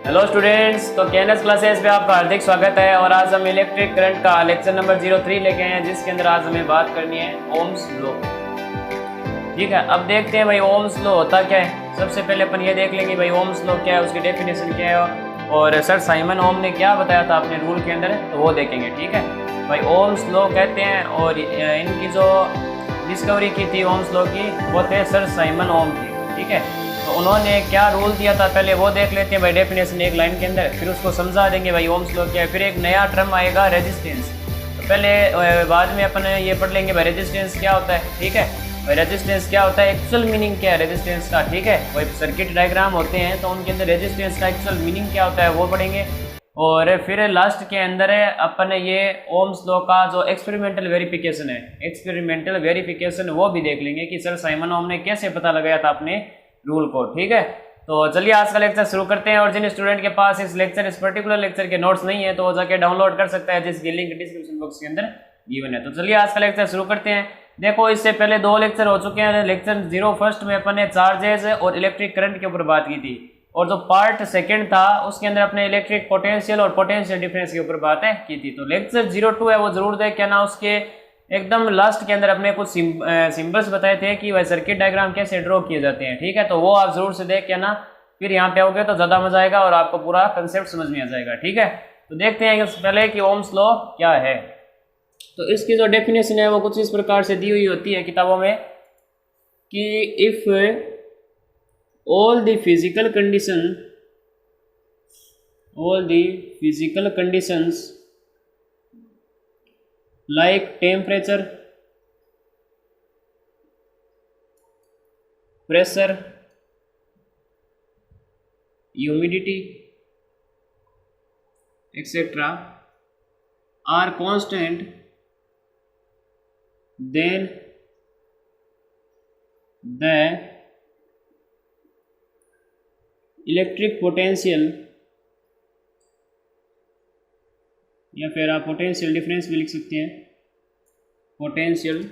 Hello students, तो KNS classes पे आपका हार्दिक स्वागत है। और आज हम इलेक्ट्रिक करंट का लेक्चर नंबर 03 लेके आए हैं, जिसके अंदर आज हमें बात करनी है ओम्स लॉ। ठीक है, अब देखते हैं भाई ओम्स लॉ होता क्या है। सबसे पहले अपन ये देख लेंगे भाई ओम्स लॉ क्या है, उसकी डेफिनेशन क्या है और सर साइमन ओम ने क्या बताया था अपने रूल के अंदर, तो वो देखेंगे। ठीक है भाई, ओम्स लॉ कहते हैं और इनकी जो डिस्कवरी की थी ओम्स लॉ की, वो थे सर साइमन ओम की। ठीक है, तो उन्होंने क्या रूल दिया था पहले वो देख लेते हैं भाई, डेफिनेशन एक लाइन के अंदर, फिर उसको समझा देंगे भाई ओम्स लॉ क्या है। फिर एक नया टर्म आएगा रेजिस्टेंस, तो पहले बाद में अपन ये पढ़ लेंगे भाई रेजिस्टेंस क्या होता है। ठीक है भाई, रेजिस्टेंस क्या होता है, एक्चुअल मीनिंग क्या है रेजिस्टेंस का। ठीक है भाई, सर्किट डायग्राम होते हैं तो उनके अंदर रेजिस्टेंस का एक्चुअल मीनिंग क्या होता है वो पढ़ेंगे। और फिर लास्ट के अंदर है अपन ये ओम्स लॉ का जो एक्सपेरिमेंटल वेरिफिकेशन है, एक्सपेरिमेंटल वेरिफिकेशन वो भी देख लेंगे कि सर साइमन ओम ने कैसे पता लगाया था अपने रूल को। ठीक है, तो चलिए आज का लेक्चर शुरू करते हैं। और जिन स्टूडेंट के पास इस पर्टिकुलर लेक्चर के नोट्स नहीं है तो वो जाके डाउनलोड कर सकता है, जिसकी लिंक डिस्क्रिप्शन बॉक्स के अंदर गिवन है। तो चलिए आज का लेक्चर शुरू करते हैं। देखो, इससे पहले 2 लेक्चर हो चुके हैं। लेक्चर 01 में अपन ने चार्जेस और इलेक्ट्रिक करंट के ऊपर बात की थी, और जो पार्ट सेकंड था उसके अंदर अपने इलेक्ट्रिक पोटेंशियल और पोटेंशियल डिफरेंस के ऊपर बातें की थी। तो लेक्चर 02 है वो जरूर देख के ना, उसके एकदम लास्ट के अंदर अपने कुछ सिंबल्स बताए थे कि वह सर्किट डायग्राम कैसे ड्रॉ किए जाते हैं। ठीक है, तो वो आप जरूर से देख के ना, फिर यहाँ पे आओगे तो ज़्यादा मजा आएगा और आपको पूरा कंसेप्ट समझ में आ जाएगा। ठीक है, तो देखते हैं पहले कि ओम्स लॉ क्या है। तो इसकी जो डेफिनेशन है वो कुछ इस प्रकार से दी हुई होती है किताबों में कि if all the physical conditions like temperature, pressure, humidity, etc. are constant, then the electric potential, या फिर आप पोटेंशियल डिफरेंस भी लिख सकते हैं, potential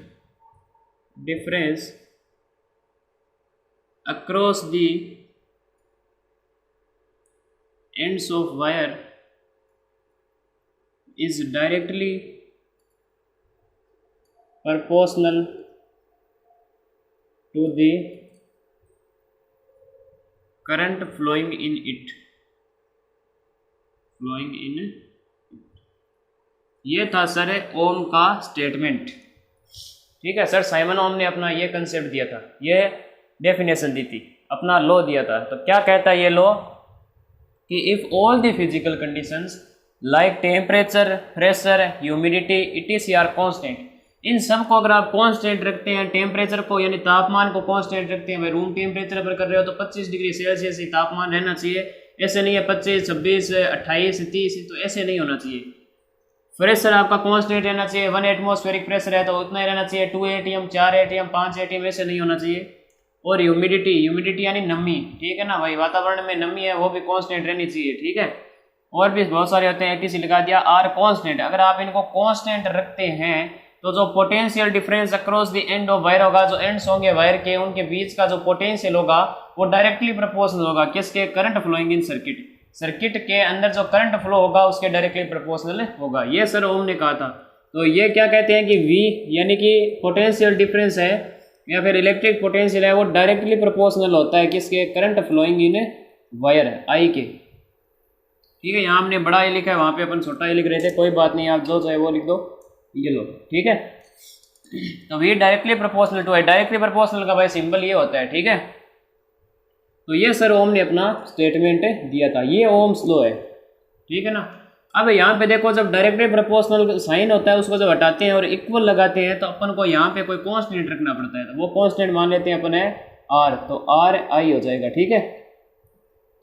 difference across the ends of wire is directly proportional to the current flowing in it. ये था sir ओम का स्टेटमेंट। ठीक है सर, साइमन ओम ने अपना ये कंसेप्ट दिया था, ये डेफिनेशन दी थी, अपना लॉ दिया था। तो क्या कहता है ये लॉ कि if all the physical conditions like temperature, pressure, humidity, etc are constant, इन सब को अगर आप कांस्टेंट रखते हैं, टेम्परेचर को यानी तापमान को कांस्टेंट रखते हैं, भाई रूम टेम्परेचर पर कर रहे हो तो 25 डिग्री सेल्सियस ही तापमान रहना चाहिए, ऐसे नहीं है 25, 26, 28, 30, तो ऐसे नहीं होना चाहिए। प्रेशर आपका कांस्टेंट रहना चाहिए, 1 एटमॉस्फेरिक प्रेशर है तो उतना ही रहना चाहिए, 2 एटीएम, 4 एटीएम, 5 एटीएम, ऐसे नहीं होना चाहिए। और ह्यूमिडिटी यानी नमी, ठीक है ना भाई, वातावरण में नमी है वो भी कांस्टेंट रहनी चाहिए। ठीक है, और भी बहुत सारे होते हैं, एटीसी लगा दिया, आर कांस्टेंट। अगर आप इनको कांस्टेंट रखते हैं तो जो potential difference across the end of wire होगा, जो एंड्स होंगे वायर के, उनके बीच का जो पोटेंशियल होगा वो डायरेक्टली प्रोपोर्शनल होगा किसके, करंट फ्लोइंग इन सर्किट के अंदर जो करंट फ्लो होगा उसके डायरेक्टली प्रोपोर्शनल होगा। ये सर ओम ने कहा था। तो ये क्या कहते हैं कि V यानी कि पोटेंशियल डिफरेंस है या फिर इलेक्ट्रिक पोटेंशियल है, वो डायरेक्टली प्रोपोर्शनल होता है किसके, current flowing in wire I के। ठीक है, यहाँ हमने बड़ा I लिखा है, वहाँ पे अपन छोटा I लिख रहे थे, कोई बात नहीं, आप जो चाहे वो लिख दो, ये लो। ठीक है, तो V directly proportional to I, directly proportional का भाई सिंबल ये होता है। ठीक है, तो ये सर ओम ने अपना स्टेटमेंट दिया था, ये ओम्स लॉ है। ठीक है ना, अब यहाँ पे देखो, जब डायरेक्टली प्रोपोर्शनल साइन होता है उसको जब हटाते हैं और इक्वल लगाते हैं तो अपन को यहाँ पे कोई कांस्टेंट रखना पड़ता है, तो वो कांस्टेंट मान लेते हैं अपन है R, तो RI हो जाएगा। ठीक है,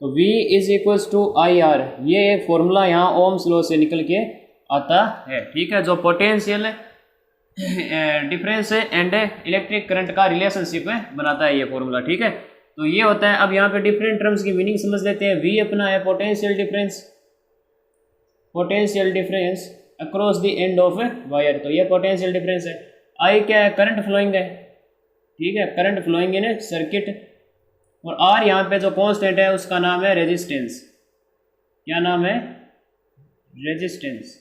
तो V is equals to IR, ये एक फॉर्मूला यहाँ ओम्स लॉ से निकल के आता है। ठीक है, जो potential difference and electric current का रिलेशनशिप बनाता है ये फॉर्मूला। ठीक है, तो ये होता है। अब यहाँ पे डिफरेंट टर्म्स की मीनिंग समझ लेते हैं। V अपना है potential difference across the end of wire, तो ये पोटेंशियल डिफरेंस है। I क्या है, करंट फ्लोइंग है। ठीक है, करंट फ्लोइंग इन सर्किट। और R यहाँ पे जो कांस्टेंट है उसका नाम है रेजिस्टेंस। क्या नाम है, रेजिस्टेंस।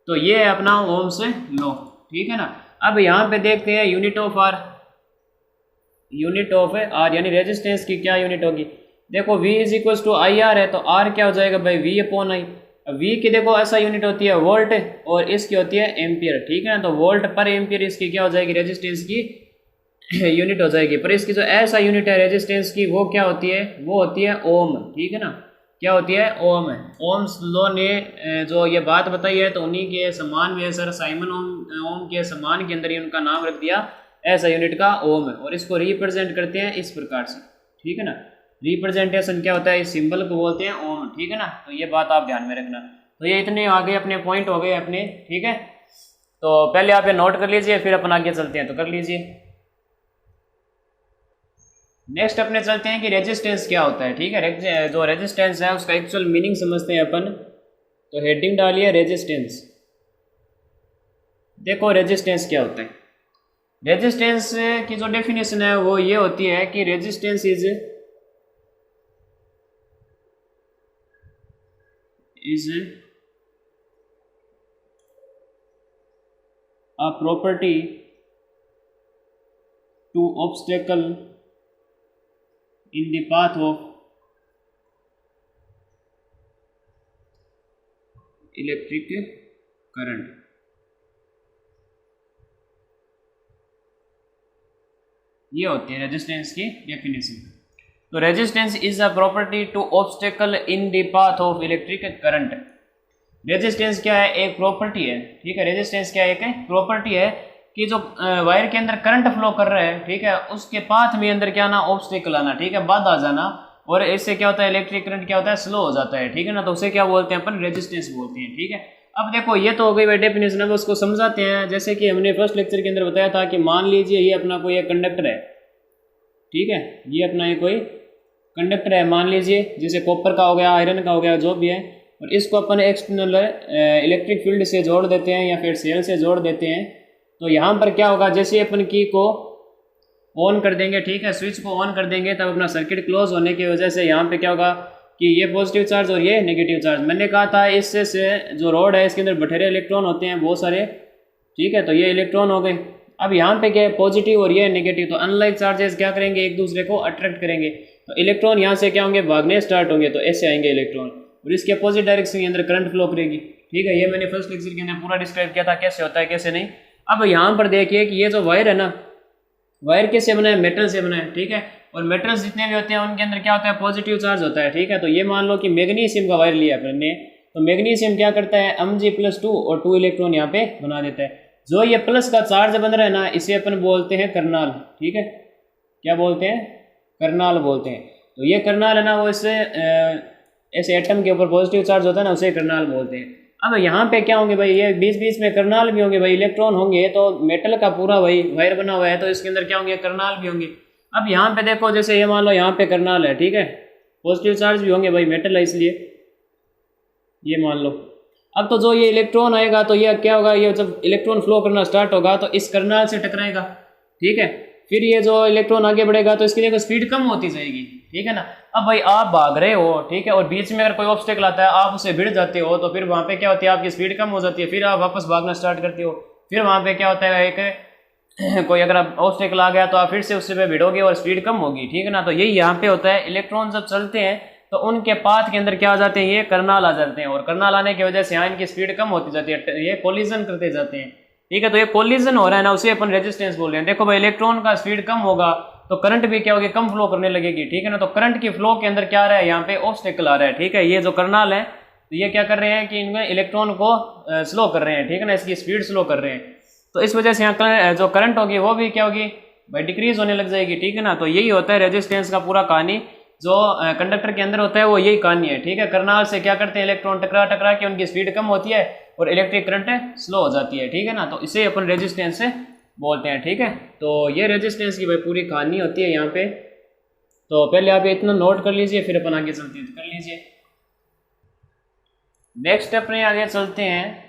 तो ये है अपना ओम्स लॉ, ठीक है ना। अब यहाँ पे देखते हैं unit of R, unit of R यानी रेजिस्टेंस की क्या यूनिट होगी। देखो V is equal to I R है, तो R क्या हो जाएगा भाई, V अपॉन आई। V की देखो ऐसा यूनिट होती है वोल्ट और इसकी होती है एम्पियर, ठीक है ना। तो वोल्ट पर एम्पियर इसकी क्या हो जाएगी, रेजिस्टेंस की यूनिट हो जाएगी। पर इसकी जो ऐसा यूनिट है रेजिस्टेंस की वो क्या होती है, वो होती है ओम, ठीक है ना। क्या होती है, ओम है। ओम्स लॉ ने जो ये बात बताई है तो उन्हीं के समान में सर साइमन ओम के समान के अंदर ही उनका नाम रख दिया ऐसा यूनिट का ओम है। और इसको रिप्रेजेंट करते हैं इस प्रकार से, ठीक है ना। रिप्रेजेंटेशन क्या होता है, इस सिंबल को बोलते हैं ओम, ठीक है ना। तो ये बात आप ध्यान में रखना। तो ये इतने आगे अपने पॉइंट हो गए अपने, ठीक है। तो पहले आप ये नोट कर लीजिए, फिर अपन आगे चलते हैं, तो कर लीजिए। नेक्स्ट अपने चलते हैं कि रेजिस्टेंस क्या होता है, ठीक है। जो रेजिस्टेंस है उसका एक्चुअल मीनिंग समझते हैं अपन। तो हेडिंग डालिए रेजिस्टेंस। देखो रेजिस्टेंस क्या होता है। रेजिस्टेंस की जो डेफिनेशन है वो ये होती है कि resistance is a property to obstacle in the path of electric current। ये होती है रेजिस्टेंस की डेफिनेशन। तो resistance is a property to obstacle in the path of electric current. Resistance क्या है, एक प्रॉपर्टी है, ठीक है। रेजिस्टेंस क्या है, एक प्रॉपर्टी है कि जो वायर के अंदर करंट फ्लो कर रहा है, ठीक है, उसके पाथ में अंदर क्या आना, ऑब्स्टेकल आना, ठीक है, बाधा आ जाना। और इससे क्या होता है, इलेक्ट्रिक करंट क्या होता है, स्लो हो जाता है, ठीक है ना। तो उसे क्या बोलते हैं अपन, रेजिस्टेंस बोलते हैं, ठीक है। अब देखो ये तो हो गई भाई डेफिनेशन। अब उसको समझाते हैं। जैसे कि हमने फर्स्ट लेक्चर के अंदर बताया था कि मान लीजिए ये अपना कोई एक कंडक्टर है, ठीक है। ये अपना ये कोई कंडक्टर है मान लीजिए, जैसे कॉपर का हो गया, आयरन का हो गया, जो भी है। और इसको अपन एक्सटर्नल इलेक्ट्रिक फील्ड से जोड़ देते हैं या फिर सेल से जोड़ देते हैं। तो यहाँ पर क्या होगा, जैसे अपन की को ऑन कर देंगे, ठीक है, स्विच को ऑन कर देंगे, तब अपना सर्किट क्लोज होने की वजह से यहाँ पे क्या होगा कि ये पॉजिटिव चार्ज और ये नेगेटिव चार्ज। मैंने कहा था इससे से जो रॉड है इसके अंदर बटेरे इलेक्ट्रॉन होते हैं बहुत सारे, ठीक है। तो ये इलेक्ट्रॉन हो गए। अब यहाँ पे क्या है, पॉजिटिव और ये नेगेटिव। तो अनलाइक चार्जेस क्या करेंगे, एक दूसरे को अट्रैक्ट करेंगे। तो इलेक्ट्रॉन यहाँ से क्या होंगे, भागने स्टार्ट होंगे, तो ऐसे आएंगे इलेक्ट्रॉन और इसके अपोजिट डायरेक्शन के अंदर करंट फ्लो करेगी, ठीक है। ये मैंने फर्स्ट लेक्चर के अंदर पूरा डिस्क्राइब किया था कैसे होता है कैसे नहीं। अब यहाँ पर देखिए कि ये जो वायर है ना, वायर कैसे बना है, मेटल से बना है, ठीक है। और मेटल्स जितने भी होते हैं उनके अंदर क्या होता है, पॉजिटिव चार्ज होता है, ठीक है। तो ये मान लो कि मैग्नीशियम का वायर लिया अपन ने, तो मैग्नीशियम क्या करता है, Mg+2 और 2 इलेक्ट्रॉन यहाँ पे बना देता है। जो ये प्लस का चार्ज बन रहा है ना, इसे अपन बोलते हैं करनाल, ठीक है। क्या बोलते हैं, करनाल बोलते हैं। तो ये करनाल है ना, वो इससे ऐसे एटम के ऊपर पॉजिटिव चार्ज होता है ना, उसे करनाल बोलते हैं। अब यहाँ पे क्या होंगे भाई, ये बीच बीच में करनाल भी होंगे भाई, इलेक्ट्रॉन होंगे। तो मेटल का पूरा भाई वायर बना हुआ है, तो इसके अंदर क्या होंगे, करनाल भी होंगे। अब यहाँ पे देखो, जैसे ये मान लो यहाँ पे करनाल है, ठीक है, पॉजिटिव चार्ज भी होंगे भाई, मेटल है इसलिए, ये मान लो। अब तो जो ये इलेक्ट्रॉन आएगा तो ये क्या होगा, ये जब इलेक्ट्रॉन फ्लो करना स्टार्ट होगा तो इस करनाल से टकराएगा, ठीक है। फिर ये जो इलेक्ट्रॉन आगे बढ़ेगा तो इसकी देखो स्पीड कम होती जाएगी, ठीक है ना। अब भाई आप भाग रहे हो, ठीक है, और बीच में अगर कोई ऑब्स्टेकल आता है, आप उसे भिड़ जाते हो, तो फिर वहाँ पे क्या होती है, आपकी स्पीड कम हो जाती है। फिर आप वापस भागना स्टार्ट करते हो। फिर वहाँ पे क्या होता है, एक कोई अगर ऑब्स्टेकल आ गया तो आप फिर से उससे पे भिड़ोगे और स्पीड कम होगी, ठीक है ना। तो यही यहाँ पे होता है, इलेक्ट्रॉन जब चलते हैं तो उनके पाथ के अंदर क्या आ जाते हैं, ये करनाल आ जाते हैं। और करनाल आने की वजह से यहाँ इनकी स्पीड कम होती जाती है, ये कोलिजन करते जाते हैं, ठीक है। तो ये कोलिजन हो रहा है ना, उसे अपन रेजिस्टेंस बोल रहे हैं। देखो भाई, इलेक्ट्रॉन का स्पीड कम होगा तो करंट भी क्या होगी, कम फ्लो करने लगेगी, ठीक है ना। तो करंट की फ्लो के अंदर क्या आ रहा है, यहाँ पे ऑब्स्टेकल आ रहा है, ठीक है। ये जो करनाल है तो ये क्या कर रहे हैं कि इनमें इलेक्ट्रॉन को स्लो कर रहे हैं, ठीक है ना, इसकी स्पीड स्लो कर रहे हैं। तो इस वजह से यहाँ जो करंट होगी वो भी क्या होगी भाई, डिक्रीज होने लग जाएगी, ठीक है ना। तो यही होता है रेजिस्टेंस का पूरा कहानी, जो कंडक्टर के अंदर होता है वो यही कहानी है, ठीक है। करनाल से क्या करते हैं, इलेक्ट्रॉन टकरा टकरा के उनकी स्पीड कम होती है और इलेक्ट्रिक करंट स्लो हो जाती है, ठीक है ना। तो इसे अपन रेजिस्टेंस से बोलते हैं, ठीक है। तो ये रेजिस्टेंस की भाई पूरी कहानी होती है यहाँ पे। तो पहले आप इतना नोट कर लीजिए, फिर अपन आगे चलते हैं, कर लीजिए। नेक्स्ट अपने आगे चलते हैं।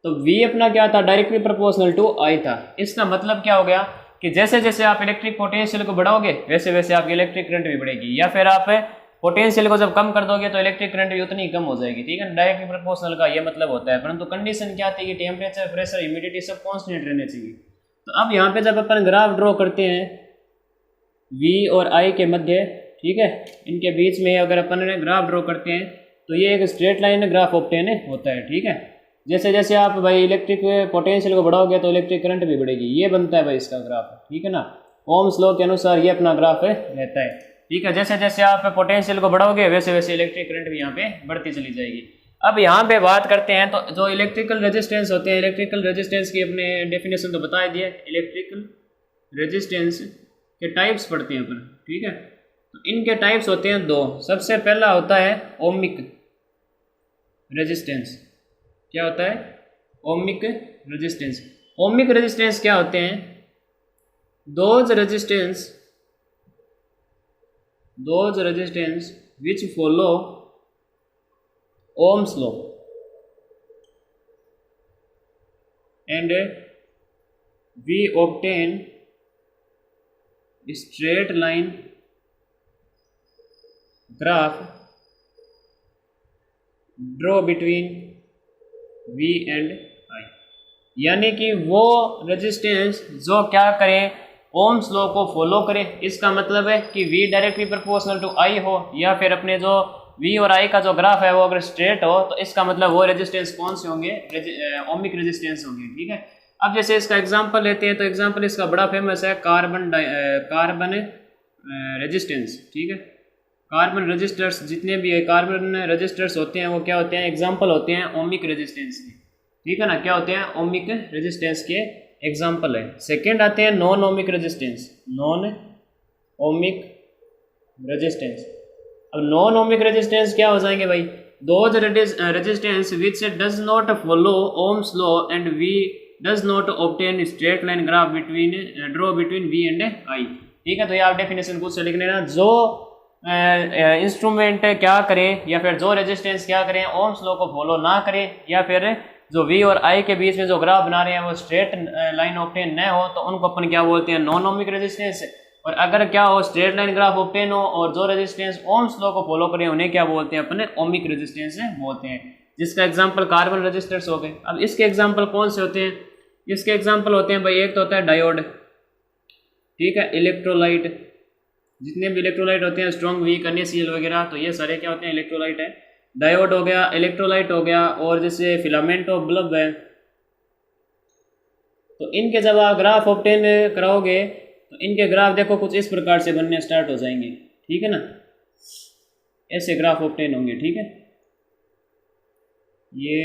तो V अपना क्या था, डायरेक्टली प्रोपोर्शनल टू I था। इसका मतलब क्या हो गया कि जैसे जैसे आप इलेक्ट्रिक पोटेंशियल को बढ़ाओगे वैसे वैसे आपकी इलेक्ट्रिक करंट भी बढ़ेगी, या फिर आप पोटेंशियल को जब कम कर दोगे तो इलेक्ट्रिक करंट भी उतनी ही कम हो जाएगी, ठीक है। डायरेक्टली प्रोपोर्शनल का ये मतलब होता है, परंतु कंडीशन क्या आती है कि टेम्परेचर, प्रेशर, ह्यूमिडिटी सब कांस्टेंट रहने चाहिए। तो अब यहाँ पे जब अपन ग्राफ ड्रॉ करते हैं V और I के मध्य, ठीक है, इनके बीच में अगर अपन ग्राफ ड्रॉ करते हैं तो ये एक स्ट्रेट लाइन ग्राफ ऑब्टेन होता है, ठीक है। जैसे जैसे आप भाई इलेक्ट्रिक पोटेंशियल को बढ़ाओगे तो इलेक्ट्रिक करंट भी बढ़ेगी, ये बनता है भाई इसका ग्राफ, ठीक है ना। ओम्स लॉ के अनुसार ये अपना ग्राफ रहता है, ठीक है। जैसे जैसे आप पोटेंशियल को बढ़ाओगे वैसे वैसे इलेक्ट्रिक करंट भी यहाँ पे बढ़ती चली जाएगी। अब यहाँ पे बात करते हैं तो जो इलेक्ट्रिकल रेजिस्टेंस होते हैं, इलेक्ट्रिकल रेजिस्टेंस की अपने डेफिनेशन तो बता दिए। इलेक्ट्रिकल रेजिस्टेंस के टाइप्स पढ़ते हैं अपन, ठीक है। तो इनके टाइप्स होते हैं दो। सबसे पहला होता है ओमिक रेजिस्टेंस। क्या होता है? Ohmic resistance. ओमिक रेजिस्टेंस क्या होते हैं? Those resistance which follow Ohm's law and we obtain straight line graph draw between V and I। यानी कि वो रेजिस्टेंस जो क्या करें, ओम्स लॉ को फॉलो करे। इसका मतलब है कि V directly proportional to I हो, या फिर अपने जो V और I का जो ग्राफ है वो अगर स्ट्रेट हो तो इसका मतलब वो रेजिस्टेंस कौन से होंगे? ओमिक रेजिस्टेंस होंगे, ठीक है। अब जैसे इसका एग्जांपल लेते हैं तो एग्जांपल इसका बड़ा फेमस है कार्बन रेजिस्टेंस, ठीक है। कार्बन रेजिस्टर्स जितने भी है कार्बन रेजिस्टर्स होते हैं वो क्या होते हैं? एग्जाम्पल होते हैं ओमिक रेजिस्टेंस के, ठीक है ना। क्या होते हैं? ओमिक रेजिस्टेंस के एग्जाम्पल है। सेकेंड आते हैं non ohmic resistance. Non ohmic resistance. अब नॉन ओमिक रेजिस्टेंस क्या हो जाएंगे भाई? Those resistance which does not follow Ohm's law and we does not obtain straight line graph draw between V and I, ठीक है। तो ये आप डेफिनेशन खुद से लिख लेना। जो इंस्ट्रूमेंट क्या करें या फिर जो रेजिस्टेंस क्या करें, ओम्स लॉ को फॉलो ना करें, या फिर जो V और I के बीच में जो ग्राफ बना रहे हैं वो स्ट्रेट लाइन ऑब्टेन न हो, तो उनको अपन क्या बोलते हैं? Non ohmic resistance. और अगर क्या हो, स्ट्रेट लाइन ग्राफ ऑब्टेन हो और जो रेजिस्टेंस ओम्स लॉ को फॉलो करें उन्हें क्या बोलते हैं? अपने ओमिक रेजिस्टेंस बोलते हैं, जिसका एग्जांपल कार्बन रेजिस्टर्स हो गए। अब इसके एग्जांपल कौन से होते हैं? इसके एग्जांपल होते हैं भाई, एक तो होता है डायोड, ठीक है, इलेक्ट्रोलाइट। जितने भी इलेक्ट्रोलाइट होते हैं, स्ट्रॉन्ग, वीक, NaCl वगैरह, तो ये सारे क्या होते हैं? इलेक्ट्रोलाइट है। डायोड हो गया, इलेक्ट्रोलाइट हो गया, और जैसे फिलामेंट ऑफ बल्ब है। तो इनके जब आप ग्राफ ऑब्टेन कराओगे तो इनके ग्राफ देखो कुछ इस प्रकार से बनने स्टार्ट हो जाएंगे, ठीक है ना। ऐसे ग्राफ ऑब्टेन होंगे, ठीक है। ये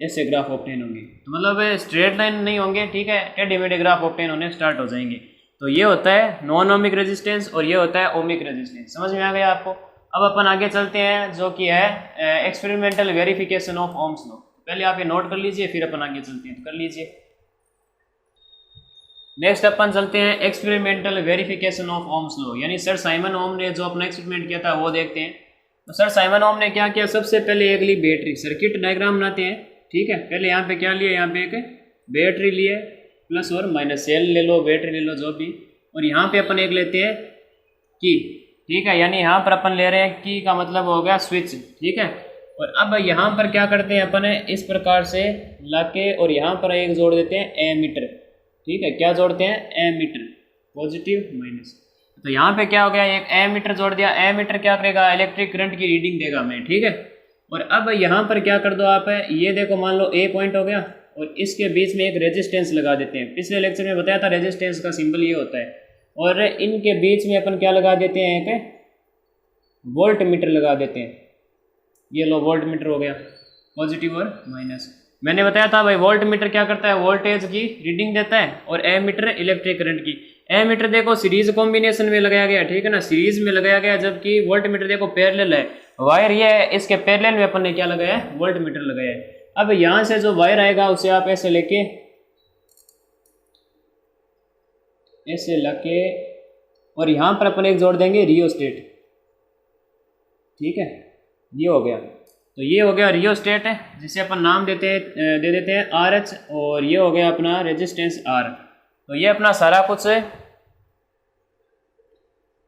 ऐसे ग्राफ ऑब्टेन होंगे, तो मतलब स्ट्रेट लाइन नहीं होंगे, ठीक है, टेढ़े मेढ़े ग्राफ ऑब्टेन होने स्टार्ट हो जाएंगे। तो ये होता है नॉन ओमिक रेजिस्टेंस और ये होता है ओमिक रेजिस्टेंस। समझ में आ गया आपको? अब अपन आगे चलते हैं, जो कि है experimental verification of Ohm's law. पहले आप ये नोट कर लीजिए, फिर अपन आगे चलते हैं, तो कर लीजिए। नेक्स्ट अपन चलते हैं experimental verification of Ohm's law, यानी सर साइमन ओम ने जो अपना एक्सपेरिमेंट किया था वो देखते हैं। तो सर साइमन ओम ने क्या किया? सबसे पहले एक ली बैटरी, सर्किट डायग्राम बनाते हैं, ठीक है। पहले यहाँ पे क्या लिया? यहाँ पे एक बैटरी लिए, प्लस और माइनस, सेल ले लो, बैटरी ले लो, जो भी। और यहाँ पे अपन एक लेते हैं की, ठीक है, यानी यहाँ पर अपन ले रहे हैं की का मतलब हो गया स्विच, ठीक है। और अब यहाँ पर क्या करते हैं अपन? इस प्रकार से लाके और यहाँ पर एक जोड़ देते हैं एमीटर, ठीक है। क्या जोड़ते हैं? Ammeter, positive minus. तो यहाँ पे क्या हो गया? एक एमीटर जोड़ दिया। एमीटर क्या करेगा? इलेक्ट्रिक करंट की रीडिंग देगा हमें, ठीक है। और अब यहाँ पर क्या कर दो आप, ये देखो, मान लो ए पॉइंट हो गया और इसके बीच में एक रेजिस्टेंस लगा देते हैं। पिछले लेक्चर में बताया था रेजिस्टेंस का सिंबल ये होता है। और इनके बीच में अपन क्या लगा देते हैं? एक वोल्ट मीटर लगा देते हैं। ये लो वोल्ट मीटर हो गया, पॉजिटिव और माइनस। मैंने बताया था भाई वोल्ट मीटर क्या करता है? वोल्टेज की रीडिंग देता है, और एमीटर इलेक्ट्रिक करंट की। एमीटर देखो सीरीज कॉम्बिनेशन में लगाया गया, ठीक है ना, सीरीज में लगाया गया, जबकि वोल्ट मीटर देखो पैरेलल है। वायर ये है, इसके पैरेलल में अपन ने क्या लगाया है? वोल्ट मीटर लगाया है। अब यहाँ से जो वायर आएगा उसे आप ऐसे लेके, ऐसे लगे, और यहाँ पर अपन एक जोड़ देंगे रियोस्टेट, ठीक है। ये हो गया, तो ये हो गया रियोस्टेट है, जिसे अपन नाम दे देते हैं RH, और ये हो गया अपना रेजिस्टेंस R। तो ये अपना सारा कुछ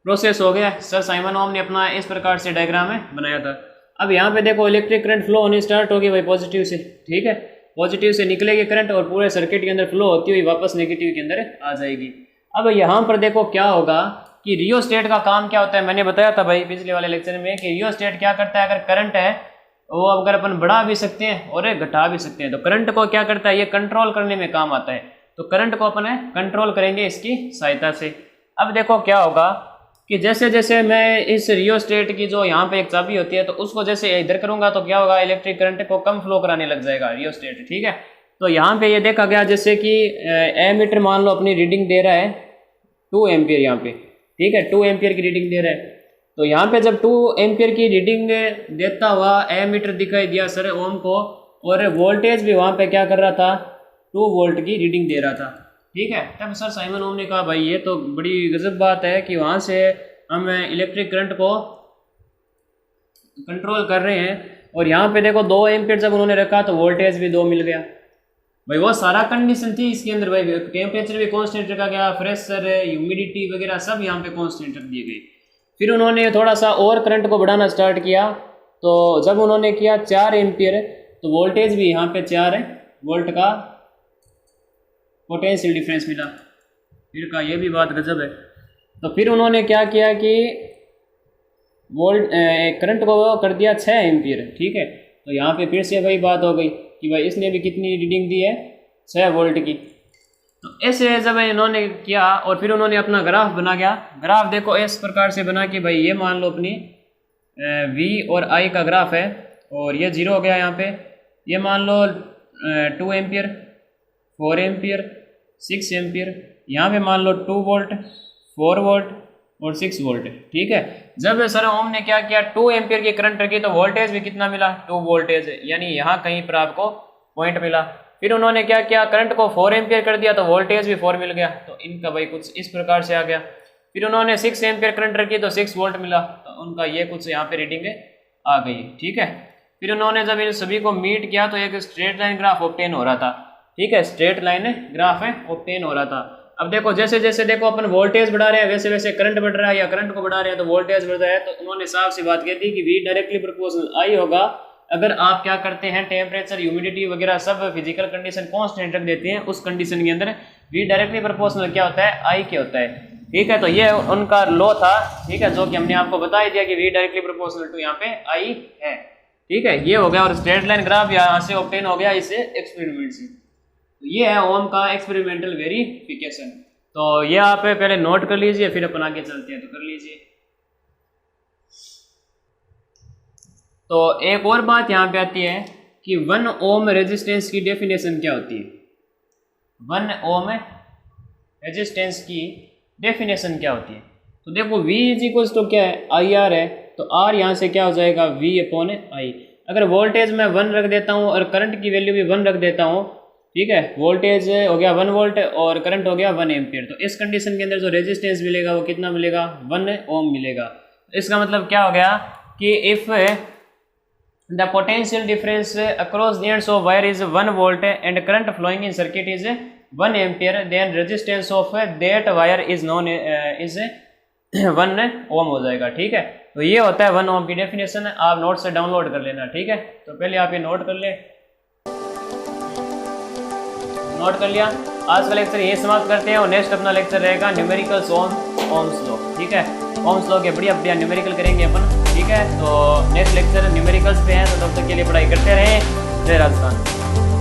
प्रोसेस हो गया। सर साइमन ओम ने अपना इस प्रकार से डायग्राम में बनाया था। अब यहाँ पे देखो इलेक्ट्रिक करंट फ्लो होनी स्टार्ट होगी भाई पॉजिटिव से, ठीक है, पॉजिटिव से निकलेगी करंट और पूरे सर्किट के अंदर फ्लो होती हुई वापस नेगेटिव के अंदर आ जाएगी। अब यहाँ पर देखो क्या होगा कि रियोस्टेट का काम क्या होता है, मैंने बताया था भाई पिछले वाले लेक्चर में कि रियोस्टेट क्या करता है, अगर करंट है वो अगर अपन बढ़ा भी सकते हैं और घटा भी सकते हैं, तो करंट को क्या करता है, ये कंट्रोल करने में काम आता है। तो करंट को अपन कंट्रोल करेंगे इसकी सहायता से। अब देखो क्या होगा कि जैसे जैसे मैं इस रियोस्टेट की जो यहाँ पे एक चाबी होती है तो उसको जैसे इधर करूँगा तो क्या होगा, इलेक्ट्रिक करंट को कम फ्लो कराने लग जाएगा रियोस्टेट, ठीक है। तो यहाँ पे ये देखा गया जैसे कि एमीटर मान लो अपनी रीडिंग दे रहा है 2 एम्पियर यहाँ पे, ठीक है, 2 एम्पियर की रीडिंग दे रहा है। तो यहाँ पे जब 2 एम्पियर की रीडिंग देता हुआ एमीटर दिखाई दिया सर ओम को, और वोल्टेज भी वहाँ पे क्या कर रहा था, 2 वोल्ट की रीडिंग दे रहा था, ठीक है। तब सर साइमन ओम ने कहा भाई ये तो बड़ी गजब बात है कि वहाँ से हम इलेक्ट्रिक करंट को कंट्रोल कर रहे हैं, और यहाँ पे देखो 2 एम्पियर जब उन्होंने रखा तो वोल्टेज भी 2 मिल गया भाई। वो सारा कंडीशन थी इसके अंदर भाई, टेम्परेचर भी कांस्टेंट रखा गया, प्रेशर, ह्यूमिडिटी वगैरह सब यहाँ पे कांस्टेंट रख दिए गए। फिर उन्होंने थोड़ा सा और करंट को बढ़ाना स्टार्ट किया, तो जब उन्होंने किया 4 एम्पियर तो वोल्टेज भी यहाँ पे 4 वोल्ट का पोटेंशियल डिफरेंस मिला। फिर का ये भी बात गजब है। तो फिर उन्होंने क्या किया कि करंट को कर दिया 6 एम्पियर, ठीक है। तो यहाँ पे फिर से भाई बात हो गई कि भाई इसने भी कितनी रीडिंग दी है, 6 वोल्ट की। तो ऐसे जब इन्होंने किया और फिर उन्होंने अपना ग्राफ बना गया। ग्राफ देखो इस प्रकार से बना कि भाई ये मान लो अपनी V और I का ग्राफ है, और ये 0 हो गया यहाँ पे। ये मान लो 2 एम्पियर, 4 एम्पियर, 6 एम्पियर, यहाँ पे मान लो 2 वोल्ट, 4 वोल्ट और 6 वोल्ट, ठीक है। जब सर ओम ने क्या किया, 2 एम्पियर की करंट रखी तो वोल्टेज भी कितना मिला, 2 वोल्टेज, यानी यहाँ कहीं पर आपको पॉइंट मिला। फिर उन्होंने क्या किया, करंट को 4 एम्पियर कर दिया तो वोल्टेज भी 4 मिल गया। तो इनका भाई कुछ इस प्रकार से आ गया। फिर उन्होंने 6 एम्पियर करंट रखी तो 6 वोल्ट मिला, तो उनका ये कुछ यहाँ पे रीडिंग आ गई, ठीक है। फिर उन्होंने जब इन सभी को मीट किया तो एक स्ट्रेट लाइन ग्राफ ऑब्टेन हो रहा था, ठीक है, स्ट्रेट लाइन ग्राफ है ऑब्टेन हो रहा था। अब देखो जैसे जैसे देखो अपन वोल्टेज बढ़ा रहे हैं वैसे वैसे करंट बढ़ रहा है, या करंट को बढ़ा रहे हैं तो वोल्टेज बढ़ रहा है। तो उन्होंने साफ सी बात कह दी कि V डायरेक्टली प्रोपोर्शनल I होगा। अगर आप क्या करते हैं, टेम्परेचर, ह्यूमिडिटी वगैरह सब फिजिकल कंडीशन कांस्टेंट रख देते हैं, उस कंडीशन के अंदर V डायरेक्टली प्रोपोर्शनल क्या होता है, I के होता है, ठीक है। तो ये उनका लॉ था, ठीक है, जो कि हमने आपको बता ही दिया कि V डायरेक्टली प्रोपोर्शनल टू यहाँ पे I है, ठीक है। ये हो गया, और स्ट्रेट लाइन ग्राफ यहाँ से ऑब्टेन हो गया इसे एक्सपेरिमेंट से। तो ये है ओम का एक्सपेरिमेंटल वेरिफिकेशन। तो ये आप पहले नोट कर लीजिए, फिर अपन आगे चलते हैं, तो कर लीजिए। तो एक और बात यहाँ पे आती है कि 1 ओम रेजिस्टेंस की डेफिनेशन क्या होती है। 1 ओम रेजिस्टेंस की डेफिनेशन क्या होती है। तो देखो V इज इक्वल टू क्या है, IR है, तो R यहाँ से क्या हो जाएगा, V अपॉन I। अगर वोल्टेज मैं 1 रख देता हूँ और करंट की वैल्यू भी 1 रख देता हूँ, ठीक है, वोल्टेज हो गया 1 वोल्ट और करंट हो गया 1 एम्पियर, तो इस कंडीशन के अंदर जो रेजिस्टेंस मिलेगा वो कितना मिलेगा, 1 ओम मिलेगा। इसका मतलब क्या हो गया कि if the potential difference across the ends of wire is 1 volt and current flowing in circuit is 1 ampere, then resistance of that wire is known is 1 ohm हो जाएगा, ठीक है। तो ये होता है 1 ओम की डेफिनेशन। आप नोट से डाउनलोड कर लेना, ठीक है। तो पहले आप ये नोट कर ले, नोट कर लिया। आज का लेक्चर ये समाप्त करते हैं, और नेक्स्ट अपना लेक्चर रहेगा न्यूमेरिकल्स ऑन ओम्स लॉ, ठीक है। ओम्स लॉ के बढ़िया बढ़िया न्यूमेरिकल करेंगे अपन, ठीक है। तो नेक्स्ट लेक्चर न्यूमेरिकल्स पे है, तो तब तक के लिए पढ़ाई करते रहें। जय राजस्थान।